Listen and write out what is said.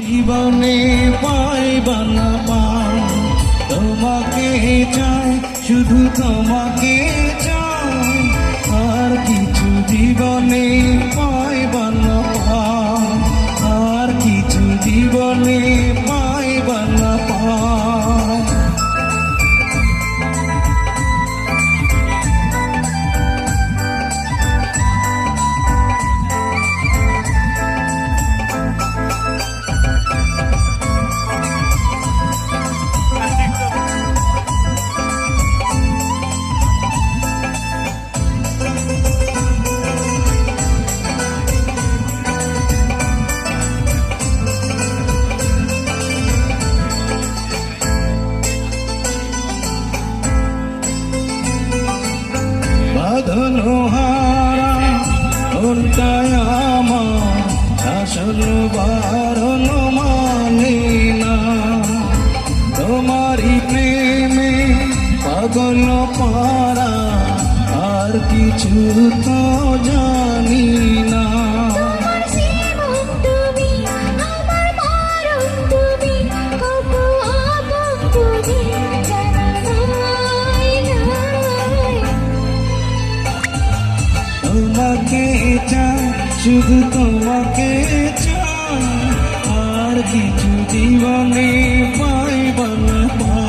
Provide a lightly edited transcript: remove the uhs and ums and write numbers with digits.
জীবনে পাইবা না পাই, তোমাকে চাই, শুধু তোমাকে চাই, আর কিছু জীবনে পাইবা না পাই, আর কিছু জীবনে পাইবা না পাই। বাঁধনহারা মনটায় আমার আসল বারণ মানে না, তোমারই প্রেমে পাগল পারা, আর কিছু তো জানি না। তোমাকে চাই, শুধু তোমাকে চাই, আর কিছু জীবনে পাইবা না পাই।